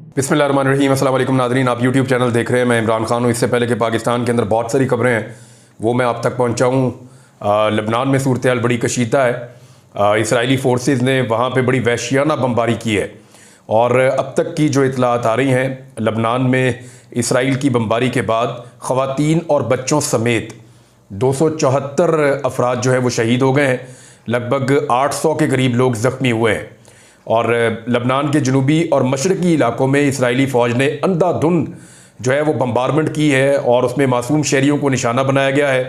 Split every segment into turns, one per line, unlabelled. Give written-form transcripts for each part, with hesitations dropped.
बिस्मिल्लाहिर्रहमानिर्रहीम। अस्सलाम वालेकुम नाज़रीन, आप यूट्यूब चैनल देख रहे हैं। मैं इमरान खान हूँ। इससे पहले कि पाकिस्तान के अंदर बहुत सारी खबरें हैं वो मैं आप तक पहुँचाऊँ। लबनान में सूरत हाल बड़ी कशीदा है। इसराइली फोर्सेस ने वहाँ पे बड़ी वहशियाना बमबारी की है और अब तक की जो इतलात आ रही हैं, लबनान में इसराइल की बमबारी के बाद ख़वातीन और बच्चों समेत 274 अफराद जो है वो शहीद हो गए हैं। लगभग 800 के करीब लोग ज़ख्मी हुए हैं और लबनान के जनूबी और मशरकी इलाकों में इसराइली फ़ौज ने अंधाधुंध जो है वो बम्बारमेंट की है और उसमें मासूम शहरियों को निशाना बनाया गया है।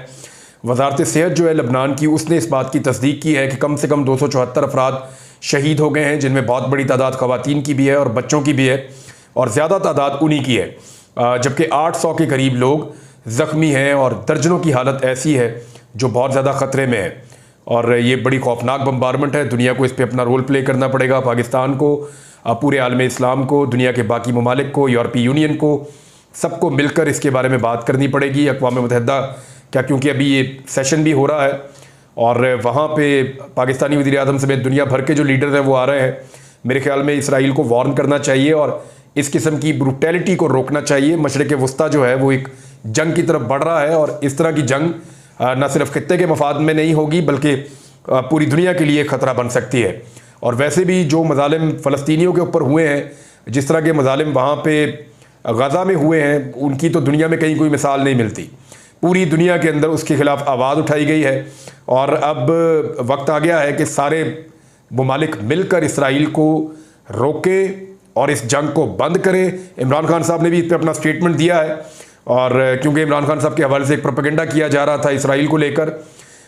वजारत सेहत जो है लबनान की, उसने इस बात की तस्दीक की है कि कम से कम 274 अफराद शहीद हो गए हैं, जिनमें बहुत बड़ी तादाद ख़वातीन की भी है और बच्चों की भी है और ज़्यादा तादाद उन्हीं की है। जबकि 800 के करीब लोग ज़ख्मी हैं और दर्जनों की हालत ऐसी है जो बहुत ज़्यादा ख़तरे में है और ये बड़ी खौफनाक बम्बारमेंट है। दुनिया को इस पर अपना रोल प्ले करना पड़ेगा, पाकिस्तान को, पूरे आलम इस्लाम को, दुनिया के बाकी ममालिक को, यूरोपीय यूनियन को, सबको मिलकर इसके बारे में बात करनी पड़ेगी। अक़वाम मुत्तहिदा क्या, क्योंकि अभी ये सेशन भी हो रहा है और वहाँ पे पाकिस्तानी वज़ीर आज़म समेत दुनिया भर के जो लीडर हैं वो आ रहे हैं। मेरे ख्याल में इसराइल को वार्न करना चाहिए और इस किस्म की ब्रूटैलिटी को रोकना चाहिए। मशरिक़ वस्ता जो है वो एक जंग की तरफ बढ़ रहा है और इस तरह की जंग न सिर्फ खित्ते के मफाद में नहीं होगी बल्कि पूरी दुनिया के लिए ख़तरा बन सकती है। और वैसे भी जो मज़ालिम फ़लस्तीनियों के ऊपर हुए हैं, जिस तरह के मज़ालिम वहाँ पे गज़ा में हुए हैं, उनकी तो दुनिया में कहीं कोई मिसाल नहीं मिलती। पूरी दुनिया के अंदर उसके ख़िलाफ़ आवाज़ उठाई गई है और अब वक्त आ गया है कि सारे ममालिक मिलकर इसराइल को रोके और इस जंग को बंद करें। इमरान खान साहब ने भी इस पर अपना स्टेटमेंट दिया है और क्योंकि इमरान खान साहब के हवाले से एक प्रोपेगेंडा किया जा रहा था इसराइल को लेकर,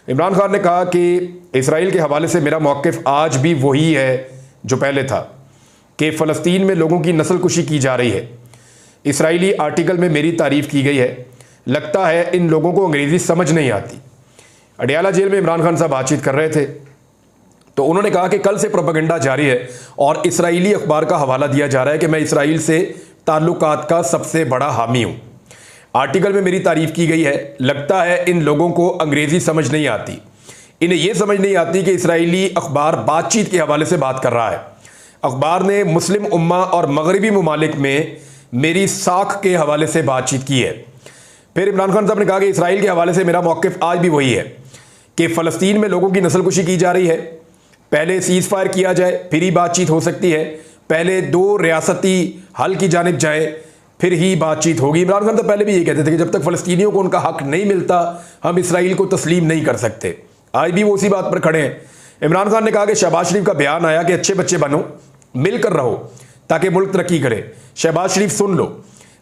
इमरान खान ने कहा कि इसराइल के हवाले से मेरा मौक़िफ़ आज भी वही है जो पहले था कि फ़लस्तीन में लोगों की नस्लकुशी की जा रही है। इसराइली आर्टिकल में मेरी तारीफ़ की गई है। लगता है इन लोगों को अंग्रेज़ी समझ नहीं आती। अडियाला जेल में इमरान खान साहब बातचीत कर रहे थे तो उन्होंने कहा कि कल से प्रोपेगेंडा जारी है और इसराइली अखबार का हवाला दिया जा रहा है कि मैं इसराइल से ताल्लुकात का सबसे बड़ा हामी हूँ। आर्टिकल में मेरी तारीफ़ की गई है। लगता है इन लोगों को अंग्रेज़ी समझ नहीं आती। इन्हें यह समझ नहीं आती कि इसराइली अखबार बातचीत के हवाले से बात कर रहा है। अखबार ने मुस्लिम उम्मा और मगरबी ममालिक में मेरी साख के हवाले से बातचीत की है। फिर इमरान खान साहब ने कहा कि इसराइल के हवाले से मेरा मौक़िफ़ आज भी वही है कि फ़लस्तीन में लोगों की नस्लकुशी की जा रही है। पहले सीज़ फायर किया जाए फिर ही बातचीत हो सकती है। पहले 2 रियासती हल की जानिब जाए फिर ही बातचीत होगी। इमरान खान तो पहले भी ये कहते थे कि जब तक फ़लस्तीनियों को उनका हक नहीं मिलता हम इसराइल को तस्लीम नहीं कर सकते। आज भी वो उसी बात पर खड़े हैं। इमरान खान ने कहा कि शहबाज शरीफ का बयान आया कि अच्छे बच्चे बनो, मिलकर रहो ताकि मुल्क तरक्की करे। शहबाज शरीफ सुन लो,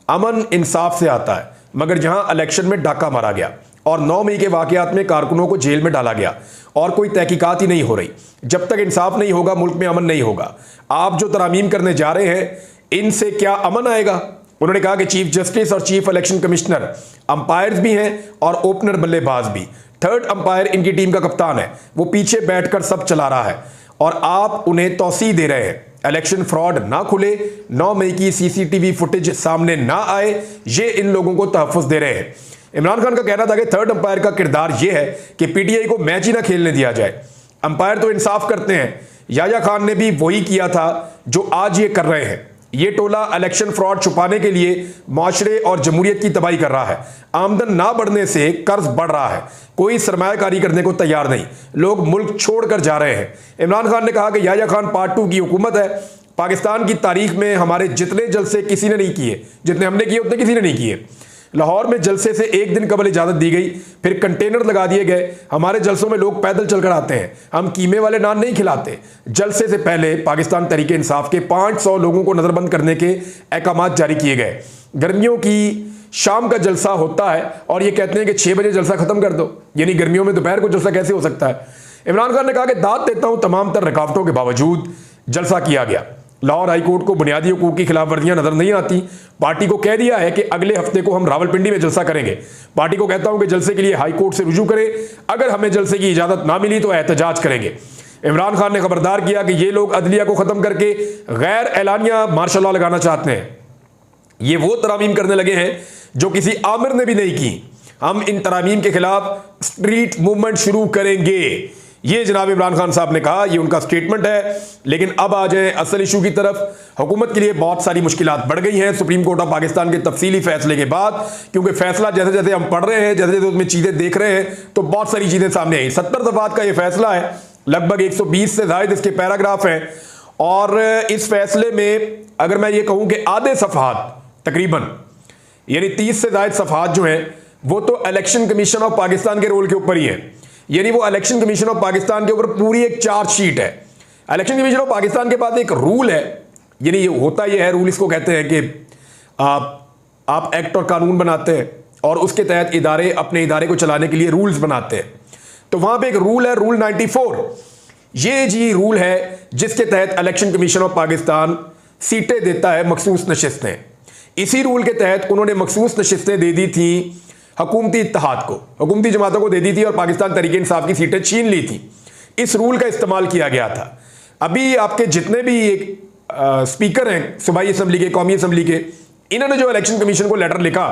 अमन इंसाफ से आता है, मगर जहां इलेक्शन में डाका मारा गया और 9 मई के वाकयात में कारकुनों को जेल में डाला गया और कोई तहकीकात ही नहीं हो रही, जब तक इंसाफ नहीं होगा मुल्क में अमन नहीं होगा। आप जो तरामीम करने जा रहे हैं इनसे क्या अमन आएगा? उन्होंने कहा कि चीफ जस्टिस और चीफ इलेक्शन कमिश्नर अंपायर्स भी हैं और ओपनर बल्लेबाज भी। थर्ड अंपायर इनकी टीम का कप्तान है, वो पीछे बैठकर सब चला रहा है और आप उन्हें तौसीह दे रहे हैं। इलेक्शन फ्रॉड ना खुले, 9 मई की सीसीटीवी फुटेज सामने ना आए, ये इन लोगों को तहफ़्फ़ुज़ दे रहे हैं। इमरान खान का कहना था कि थर्ड अंपायर का किरदार यह है कि पीटीआई को मैच ही ना खेलने दिया जाए। अंपायर तो इंसाफ करते हैं। याया खान ने भी वही किया था जो आज ये कर रहे हैं। ये टोला इलेक्शन फ्रॉड छुपाने के लिए माशरे और जमहूरियत की तबाही कर रहा है। आमदन ना बढ़ने से कर्ज बढ़ रहा है, कोई सरमायाकारी करने को तैयार नहीं, लोग मुल्क छोड़कर जा रहे हैं। इमरान खान ने कहा कि याया खान पार्ट 2 की हुकूमत है। पाकिस्तान की तारीख में हमारे जितने जलसे किसी ने नहीं किए, जितने हमने किए उतने किसी ने नहीं किए। लाहौर में जलसे से एक दिन कबल इजाज़त दी गई, फिर कंटेनर लगा दिए गए। हमारे जलसों में लोग पैदल चलकर आते हैं, हम कीमे वाले नान नहीं खिलाते। जलसे से पहले पाकिस्तान तहरीक इंसाफ के 500 लोगों को नज़रबंद करने के अहकामात जारी किए गए। गर्मियों की शाम का जलसा होता है और ये कहते हैं कि 6 बजे जलसा ख़त्म कर दो, यानी गर्मियों में दोपहर को जलसा कैसे हो सकता है? इमरान खान ने कहा कि दाद देता हूँ तमाम तर रुकावटों के बावजूद जलसा किया गया। लाहौर हाई कोर्ट को बुनियादी हुकूक की खिलाफ वर्जियां नजर नहीं आती। पार्टी को कह दिया है कि अगले हफ्ते को हम रावलपिंडी में जलसा करेंगे। पार्टी को कहता हूं कि जलसे के लिए हाई कोर्ट से रुजू करें, अगर हमें जलसे की इजाजत ना मिली तो एहतजाज करेंगे। इमरान खान ने खबरदार किया कि ये लोग अदलिया को खत्म करके गैर एलानिया मार्शल लॉ लगाना चाहते हैं। ये वो तरामीम करने लगे हैं जो किसी आमिर ने भी नहीं की। हम इन तरामीम के खिलाफ स्ट्रीट मूवमेंट शुरू करेंगे। ये जनाब इमरान खान साहब ने कहा, ये उनका स्टेटमेंट है। लेकिन अब आ जाए असल इशू की तरफ। हुकूमत के लिए बहुत सारी मुश्किलात बढ़ गई हैं सुप्रीम कोर्ट ऑफ पाकिस्तान के तफसीली फैसले के बाद, क्योंकि फैसला जैसे जैसे हम पढ़ रहे हैं, जैसे जैसे उसमें चीजें देख रहे हैं, तो बहुत सारी चीजें सामने आई। 70 दफात का ये फैसला है, लगभग 120 से ज्यादा इसके पैराग्राफ हैं। और इस फैसले में अगर मैं ये कहूं कि आधे सफहात तकरीबन, यानी 30 से ज्यादा सफहात जो हैं वो तो इलेक्शन कमीशन ऑफ पाकिस्तान के रोल के ऊपर ही है। यानी वो इलेक्शन कमीशन ऑफ पाकिस्तान के ऊपर पूरी एक चार्जशीट है। इलेक्शन कमीशन ऑफ पाकिस्तान के पास एक रूल है, यानी ये होता ये है, रूल इसको कहते हैं कि आप एक्ट और कानून बनाते हैं और उसके तहत इदारे अपने इदारे को चलाने के लिए रूल्स बनाते हैं। तो वहां पे एक रूल है, रूल 94। ये जी रूल है जिसके तहत इलेक्शन कमीशन ऑफ पाकिस्तान सीटें देता है, मखसूस नशिस्तें। इसी रूल के तहत उन्होंने मखसूस नशिस्तें दे दी थी हुकूमती इत्तेहाद को, हुकूमती जमातों को दे दी थी और पाकिस्तान तहरीक इंसाफ की सीटें छीन ली थी। इस रूल का इस्तेमाल किया गया था। अभी आपके जितने भी स्पीकर हैं सूबाई असम्बली के, कौमी असम्बली के, इन्होंने जो इलेक्शन कमीशन को लेटर लिखा,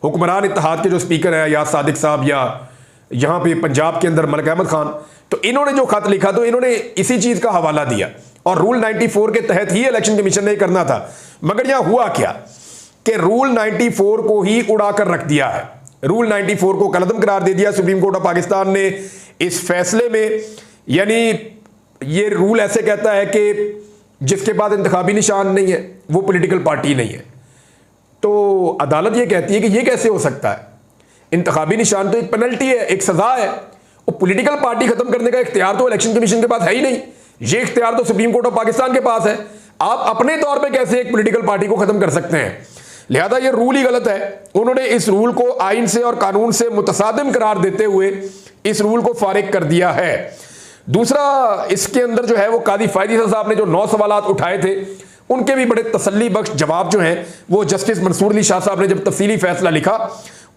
हुक्मरान इत्तेहाद के जो स्पीकर हैं या सादिक साहब या यहाँ पे पंजाब के अंदर मलिक अहमद खान, तो इन्होंने जो खत लिखा तो इन्होंने इसी चीज का हवाला दिया और रूल 94 के तहत ही इलेक्शन कमीशन ने करना था। मगर यहां हुआ क्या कि रूल 94 को ही उड़ाकर रख दिया है। रूल 94 को कलअदम करार दे दिया सुप्रीम कोर्ट ऑफ पाकिस्तान ने इस फैसले में। यानी ये रूल ऐसे कहता है कि जिसके पास इंतखाबी निशान नहीं है वो पॉलिटिकल पार्टी नहीं है। तो अदालत ये कहती है कि ये कैसे हो सकता है, इंतखाबी निशान तो एक पेनल्टी है, एक सजा है, वो पॉलिटिकल पार्टी खत्म करने का इख्तियार तो इलेक्शन कमीशन के पास है ही नहीं। ये इख्तियार तो सुप्रीम कोर्ट ऑफ पाकिस्तान के पास है। आप अपने तौर पे कैसे एक पॉलिटिकल पार्टी को खत्म कर सकते हैं? लिहाजा ये रूल ही गलत है। उन्होंने इस रूल को आइन से और कानून से मुतसादिम करार देते हुए इस रूल को फारिग कर दिया है। दूसरा, इसके अंदर जो है वो कादी फायदी साहब ने जो 9 सवालात उठाए थे उनके भी बड़े तसल्ली बख्श जवाब जो हैं वो जस्टिस मंसूर अली शाह साहब ने जब तफसीली फैसला लिखा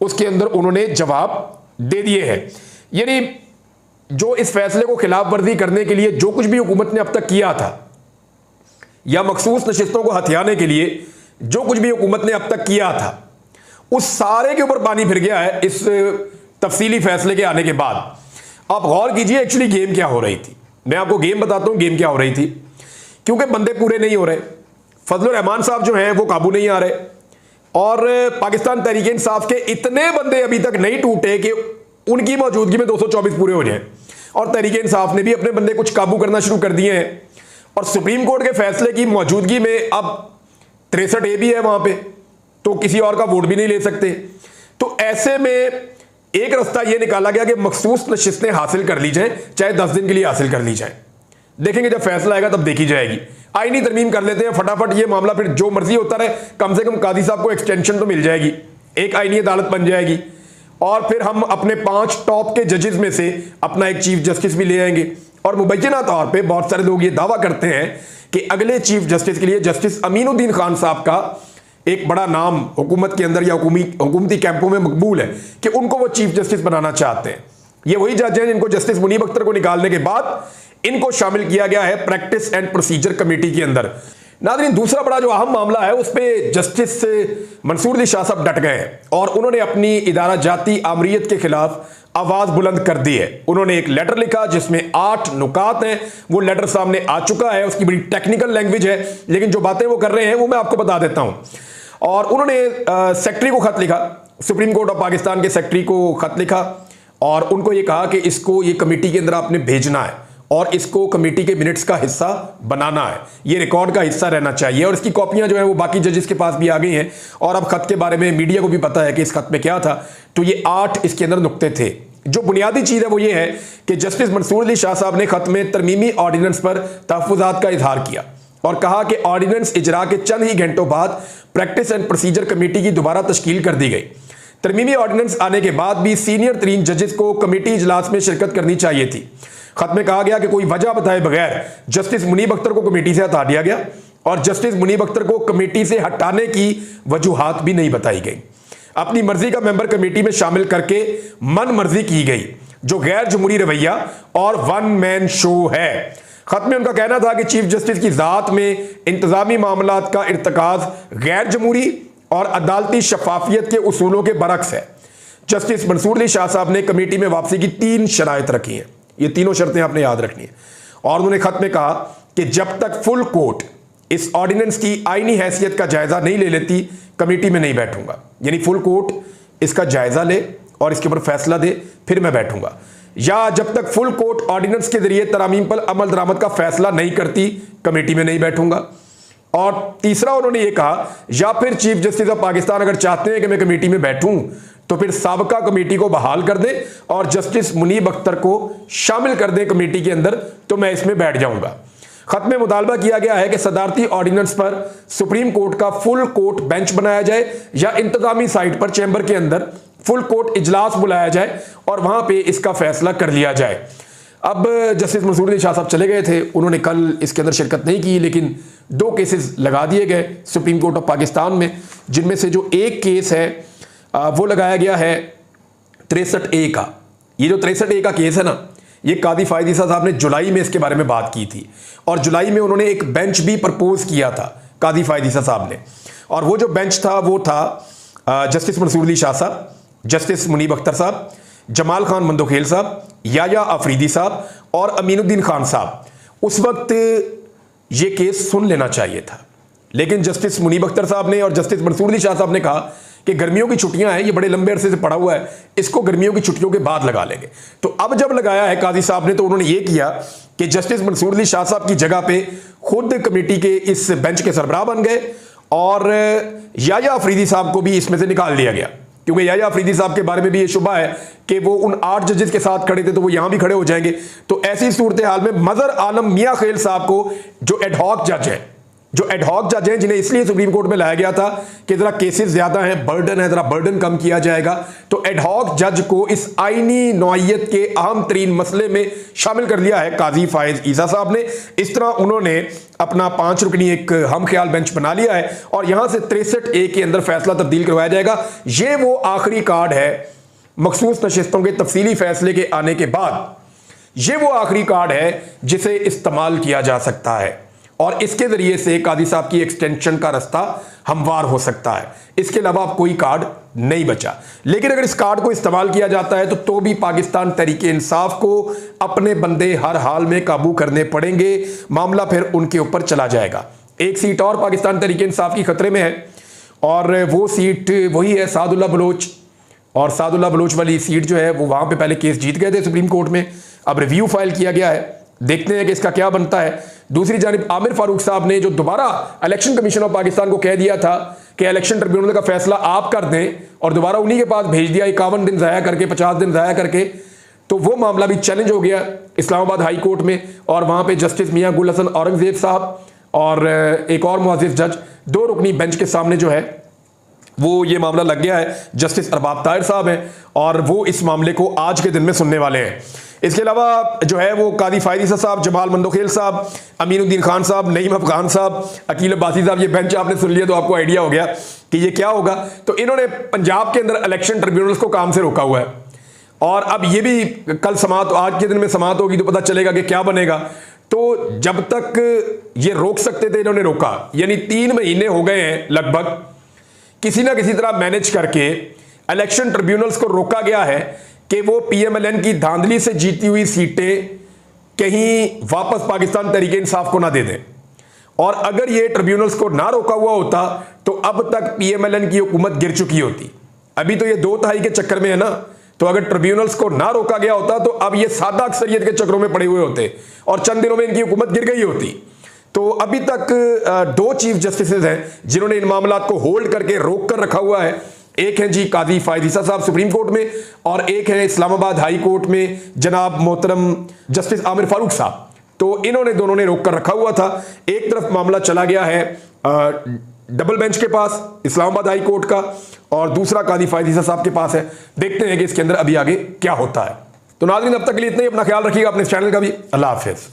उसके अंदर उन्होंने जवाब दे दिए हैं। यानी जो इस फैसले को खिलाफ वर्जी करने के लिए जो कुछ भी हुकूमत ने अब तक किया था या मखसूस नशिस्तों को हथियाने के लिए जो कुछ भी हुकूमत ने अब तक किया था, उस सारे के ऊपर पानी फिर गया है इस तफसीली फैसले के आने के बाद। आप गौर कीजिए एक्चुअली गेम क्या हो रही थी। मैं आपको गेम बताता हूं गेम क्या हो रही थी। क्योंकि बंदे पूरे नहीं हो रहे, फजलुर रहमान साहब जो हैं वो काबू नहीं आ रहे और पाकिस्तान तहरीक इंसाफ के इतने बंदे अभी तक नहीं टूटे कि उनकी मौजूदगी में 224 पूरे हो जाए और तहरीक इंसाफ ने भी अपने बंदे कुछ काबू करना शुरू कर दिए हैं। और सुप्रीम कोर्ट के फैसले की मौजूदगी में अब 63A भी है वहां पे, तो किसी और का वोट भी नहीं ले सकते। तो ऐसे में एक रास्ता यह निकाला गया कि मखसूस नशिस्तें हासिल कर ली जाए, चाहे 10 दिन के लिए हासिल कर ली जाए। देखेंगे जब फैसला आएगा तब देखी जाएगी। आईनी तरमीम कर लेते हैं फटाफट, ये मामला फिर जो मर्जी होता रहे, कम से कम कादी साहब को एक्सटेंशन तो मिल जाएगी, एक आईनी अदालत बन जाएगी और फिर हम अपने 5 टॉप के जजेस में से अपना एक चीफ जस्टिस भी ले आएंगे। और मुबैना तौर पे बहुत सारे लोग ये दावा करते हैं कि अगले चीफ जस्टिस के लिए जस्टिस अमीनुद्दीन खान साहब का एक बड़ा नाम हुकूमत के अंदर या हुकूमती कैंपों में मकबूल है कि उनको वो चीफ जस्टिस बनाना चाहते हैं। ये वही जज हैं जिनको जस्टिस मुनीब अख्तर को निकालने के बाद इनको शामिल किया गया है प्रैक्टिस एंड प्रोसीजर कमेटी के अंदर। नाज़रीन, दूसरा बड़ा जो अहम मामला है उस पर जस्टिस मंसूर अली शाह साहब डट गए हैं और उन्होंने अपनी इदारा जाती आमरीत के खिलाफ आवाज बुलंद कर दी है। उन्होंने एक लेटर लिखा जिसमें 8 नुकात हैं। वो लेटर सामने आ चुका है, उसकी बड़ी टेक्निकल लैंग्वेज है, लेकिन जो बातें वो कर रहे हैं वो मैं आपको बता देता हूं। और उन्होंने सेक्रेटरी को खत लिखा, सुप्रीम कोर्ट ऑफ पाकिस्तान के सेक्रेटरी को खत लिखा और उनको ये कहा कि इसको ये कमेटी के अंदर आपने भेजना है और इसको कमेटी के मिनट्स का हिस्सा बनाना है, ये रिकॉर्ड का हिस्सा रहना चाहिए। और इसकी कॉपियां जो है वो बाकी जजेस के पास भी आ गई हैं और अब खत के बारे में मीडिया को भी पता है कि इस खत में क्या था। तो ये 8 इसके अंदर नुक्ते थे। जो बुनियादी चीज है वो ये है कि जस्टिस मंसूर अली शाह साहब ने खत में तरमीमी ऑर्डिनेंस पर तहफ़्फ़ुज़ात का इजहार किया और कहा कि ऑर्डिनेंस इजरा के चंद ही घंटों बाद प्रैक्टिस एंड प्रोसीजर कमेटी की दोबारा तश्कील कर दी गई। तरमीमी ऑर्डिनेंस आने के बाद भी सीनियर तरीन जजेस को कमेटी इजलास में शिरकत करनी चाहिए थी। खत में कहा गया कि कोई वजह बताए बगैर जस्टिस मुनीब अख्तर को कमेटी से हटा दिया गया और जस्टिस मुनीब अख्तर को कमेटी से हटाने की वजूहात भी नहीं बताई गई। अपनी मर्जी का मेंबर कमेटी में शामिल करके मन मर्जी की गई, जो गैर जमहूरी रवैया और वन मैन शो है। खत में उनका कहना था कि चीफ जस्टिस की जात में इंतजामी मामलात का इर्तकाज गैर जमहूरी और अदालती शफाफियत के उसूलों के बरक्स है। जस्टिस मंसूर अली शाह साहब ने कमेटी में वापसी की 3 शराइत रखी हैं। ये तीनों शर्तें आपने याद रखनी है। और उन्होंने खत में कहा कि जब तक फुल कोर्ट इस ऑर्डिनेंस की आईनी हैसियत का जायजा नहीं ले लेती, कमेटी में नहीं बैठूंगा। यानी फुल कोर्ट इसका जायजा ले और इसके ऊपर फैसला दे, फिर मैं बैठूंगा। या जब तक फुल कोर्ट ऑर्डिनेंस के जरिए तरामीम पर अमल दरामद का फैसला नहीं करती, कमेटी में नहीं बैठूंगा। और तीसरा उन्होंने ये कहा, या फिर चीफ जस्टिस ऑफ पाकिस्तान अगर चाहते हैं कि मैं कमेटी में बैठूं तो फिर साबका कमेटी को बहाल कर दें और जस्टिस मुनीब अख्तर को शामिल कर दें कमेटी के अंदर, तो मैं इसमें बैठ जाऊंगा। खत में मुतालबा किया गया है कि सदारती ऑर्डिनेंस पर सुप्रीम कोर्ट का फुल कोर्ट बेंच बनाया जाए या इंतजामी साइट पर चैम्बर के अंदर फुल कोर्ट इजलास बुलाया जाए और वहां पे इसका फैसला कर लिया जाए। अब जस्टिस मंसूर अली शाह साहब चले गए थे, उन्होंने कल इसके अंदर शिरकत नहीं की, लेकिन 2 केसेस लगा दिए गए सुप्रीम कोर्ट ऑफ पाकिस्तान में, जिनमें से जो एक केस है वो लगाया गया है 63A का। ये जो 63A का केस है ना, ये कादी फायद ईसा साहब ने जुलाई में इसके बारे में बात की थी और जुलाई में उन्होंने एक बेंच भी प्रपोज किया था कादी फायद ईसा साहब ने। और वो जो बेंच था वो था जस्टिस मंसूर अली शाह साहब, जस्टिस मुनीब अख्तर साहब, जमाल खान मंदोखेल साहब, याया अफरीदी साहब और अमीनुद्दीन खान साहब। उस वक्त ये केस सुन लेना चाहिए था, लेकिन जस्टिस मुनीब अख्तर साहब ने और जस्टिस मंसूर अली शाह साहब ने कहा कि गर्मियों की छुट्टियां हैं, ये बड़े लंबे अरसे से पड़ा हुआ है, इसको गर्मियों की छुट्टियों के बाद लगा लेंगे। तो अब जब लगाया है काजी साहब ने, तो उन्होंने ये किया कि जस्टिस मंसूर अली शाह साहब की जगह पे खुद कमेटी के इस बेंच के सरबराह बन गए और याया अफरीदी साहब को भी इसमें से निकाल दिया गया, क्योंकि याया अफरीदी साहब के बारे में भी ये शुबा है कि वो उन 8 जजेस के साथ खड़े थे, तो वो यहां भी खड़े हो जाएंगे। तो ऐसी सूरत हाल में मजर आलम मियां खेल साहब को, जो एडहॉक जज है, जिन्हें इसलिए सुप्रीम कोर्ट में लाया गया था कि जरा केसेस ज्यादा हैं, बर्डन है, जरा बर्डन कम किया जाएगा, तो एडहॉक जज को इस आईनी नौइयत के अहम तरीन मसले में शामिल कर लिया है काजी फायद ईसा साहब ने। इस तरह उन्होंने अपना 5 रुकनी एक हम ख्याल बेंच बना लिया है और यहां से 63A के अंदर फैसला तब्दील करवाया जाएगा। यह वो आखिरी कार्ड है मखसूस नशिस्तों के तफसीली फैसले के आने के बाद, यह वो आखिरी कार्ड है जिसे इस्तेमाल किया जा सकता है और इसके जरिए से कादी साहब की एक्सटेंशन का रास्ता हमवार हो सकता है। इसके अलावा अब कोई कार्ड नहीं बचा। लेकिन अगर इस कार्ड को इस्तेमाल किया जाता है तो भी पाकिस्तान तहरीक इंसाफ को अपने बंदे हर हाल में काबू करने पड़ेंगे, मामला फिर उनके ऊपर चला जाएगा। एक सीट और पाकिस्तान तहरीक इंसाफ की खतरे में है और वो सीट वही है सादुल्ला बलोच। और सादुल्ला बलोच वाली सीट जो है वो वहां पे पहले केस जीत गए थे सुप्रीम कोर्ट में, अब रिव्यू फाइल किया गया है, देखते हैं कि इसका क्या बनता है। दूसरी जानिब आमिर फारूक साहब ने जो दोबारा इलेक्शन कमीशन ऑफ पाकिस्तान को कह दिया था कि इलेक्शन ट्रिब्यूनल का फैसला आप कर दें, और दोबारा उन्हीं के पास भेज दिया 51 दिन ज़ाया करके, 50 दिन ज़ाया करके, तो वो मामला भी चैलेंज हो गया इस्लामाबाद हाई कोर्ट में। और वहां पे जस्टिस मियां गुल हसन औरंगजेब साहब और एक और मुअज़्ज़िज़ जज 2 रुकनी बेंच के सामने जो है वो ये मामला लग गया है। जस्टिस अरबाब ताहिर साहब हैं और वो इस मामले को आज के दिन में सुनने वाले हैं। इसके अलावा जो है वो कादी फायद ईसा साहब, जमाल मंदोखेल साहब, अमीनुद्दीन खान साहब, नईम अफगान साहब, अकील अब्बासी साहब, ये बेंच आपने सुन लिया तो आपको आइडिया हो गया कि ये क्या होगा। तो इन्होंने पंजाब के अंदर इलेक्शन ट्रिब्यूनल्स को काम से रोका हुआ है और अब ये भी कल समात, आज के दिन में समात होगी तो पता चलेगा कि क्या बनेगा। तो जब तक ये रोक सकते थे इन्होंने रोका, यानी 3 महीने हो गए हैं लगभग, किसी ना किसी तरह मैनेज करके इलेक्शन ट्रिब्यूनल्स को रोका गया है कि वो PMLN की धांधली से जीती हुई सीटें कहीं वापस पाकिस्तान तहरीक इंसाफ को ना दे दें। और अगर ये ट्रिब्यूनल्स को ना रोका हुआ होता तो अब तक PMLN की हुकूमत गिर चुकी होती। अभी तो ये 2/3 के चक्कर में है ना, तो अगर ट्रिब्यूनल्स को ना रोका गया होता तो अब ये सादा अक्सरियत के चक्करों में पड़े हुए होते और चंद दिनों में इनकी हुकूमत गिर गई होती। तो अभी तक 2 चीफ जस्टिस हैं जिन्होंने इन मामला को होल्ड करके रोक कर रखा हुआ है। एक हैं जी कादी फायद ईसा साहब सुप्रीम कोर्ट में और एक है इस्लामाबाद हाई कोर्ट में जनाब मोहतरम जस्टिस आमिर फारूक साहब। तो इन्होंने दोनों ने रोक कर रखा हुआ था। एक तरफ मामला चला गया है डबल बेंच के पास इस्लामाबाद हाई कोर्ट का और दूसरा कादी फायद ईसा साहब के पास है। देखते हैं कि इसके अंदर अभी आगे क्या होता है। तो नाज़रीन अब तक के लिए इतना ही, अपना ख्याल रखिएगा, अपने चैनल का भी। अल्लाह हाफिज़।